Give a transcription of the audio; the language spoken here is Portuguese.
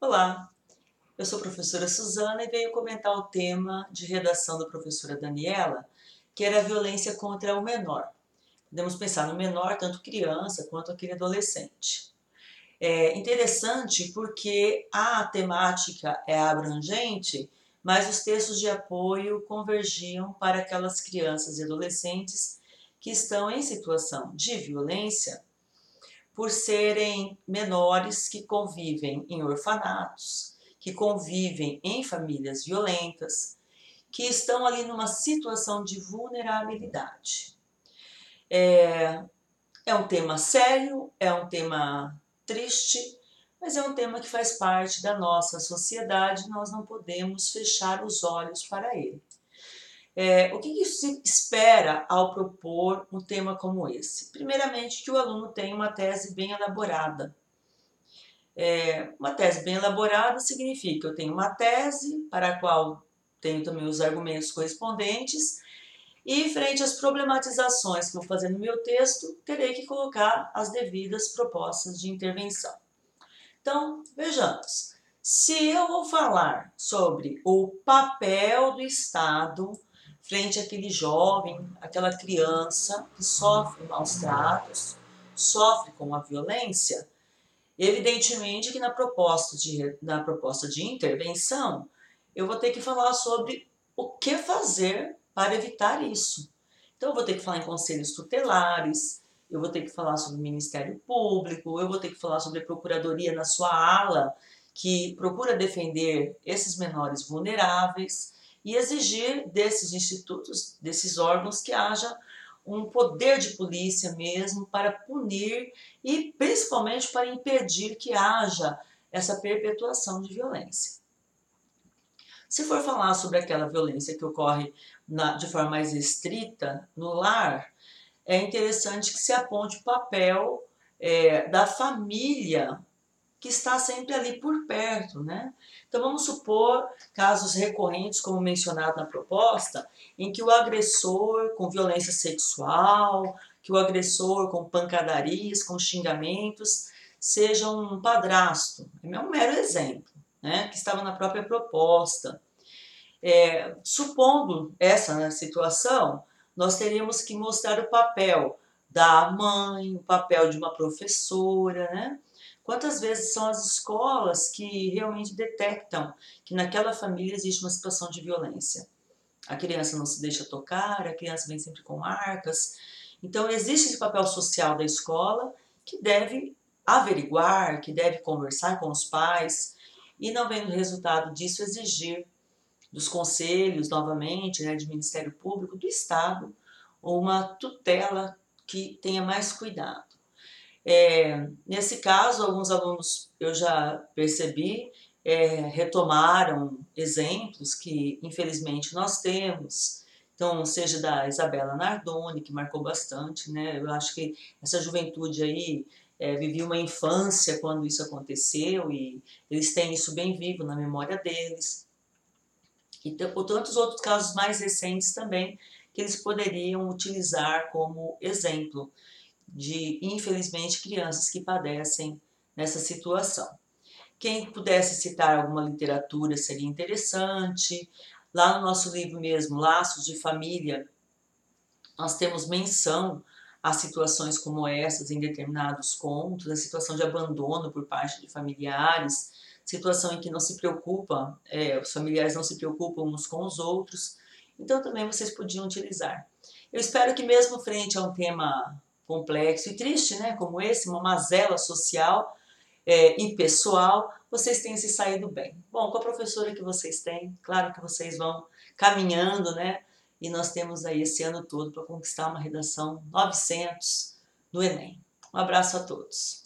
Olá, eu sou a professora Suzana e venho comentar o tema de redação da professora Daniela, que era a violência contra o menor. Podemos pensar no menor, tanto criança quanto aquele adolescente. É interessante porque a temática é abrangente, mas os textos de apoio convergiam para aquelas crianças e adolescentes que estão em situação de violência por serem menores que convivem em orfanatos, que convivem em famílias violentas, que estão ali numa situação de vulnerabilidade. É um tema sério, é um tema triste, mas é um tema que faz parte da nossa sociedade, nós não podemos fechar os olhos para ele. O que se espera ao propor um tema como esse? Primeiramente, que o aluno tenha uma tese bem elaborada. Uma tese bem elaborada significa que eu tenho uma tese para a qual tenho também os argumentos correspondentes e, frente às problematizações que eu vou fazer no meu texto, terei que colocar as devidas propostas de intervenção. Então, vejamos. Se eu vou falar sobre o papel do Estado frente àquele jovem, aquela criança que sofre maus tratos, sofre com a violência, evidentemente que na proposta de intervenção, eu vou ter que falar sobre o que fazer para evitar isso. Então, eu vou ter que falar em conselhos tutelares, eu vou ter que falar sobre o Ministério Público, eu vou ter que falar sobre a Procuradoria na sua ala, que procura defender esses menores vulneráveis e exigir desses institutos, desses órgãos, que haja um poder de polícia mesmo para punir e principalmente para impedir que haja essa perpetuação de violência. Se for falar sobre aquela violência que ocorre de forma mais estrita no lar, é interessante que se aponte o papel da família que está sempre ali por perto, né? Então vamos supor casos recorrentes, como mencionado na proposta, em que o agressor com violência sexual, que o agressor com pancadarias, com xingamentos, seja um padrasto. É um mero exemplo, né? Que estava na própria proposta. Supondo essa situação, nós teríamos que mostrar o papel da mãe, o papel de uma professora, né? Quantas vezes são as escolas que realmente detectam que naquela família existe uma situação de violência? A criança não se deixa tocar, a criança vem sempre com marcas. Então, existe esse papel social da escola que deve averiguar, que deve conversar com os pais e, não vendo o resultado disso, exigir dos conselhos, novamente, né, de Ministério Público, do Estado, uma tutela que tenha mais cuidado. Nesse caso, alguns alunos, eu já percebi, retomaram exemplos que, infelizmente, nós temos. Então, seja da Isabela Nardoni, que marcou bastante, né? Eu acho que essa juventude aí vivia uma infância quando isso aconteceu e eles têm isso bem vivo na memória deles. E por tantos outros casos mais recentes também, que eles poderiam utilizar como exemplo de, infelizmente, crianças que padecem nessa situação. Quem pudesse citar alguma literatura seria interessante. Lá no nosso livro mesmo, Laços de Família, nós temos menção a situações como essas em determinados contos, a situação de abandono por parte de familiares, situação em que não se preocupa, os familiares não se preocupam uns com os outros. Então também vocês podiam utilizar. Eu espero que mesmo frente a um tema complexo e triste, né, como esse, uma mazela social e pessoal, vocês tenham se saído bem. Bom, com a professora que vocês têm, claro que vocês vão caminhando, né? E nós temos aí esse ano todo para conquistar uma redação 900 no Enem. Um abraço a todos.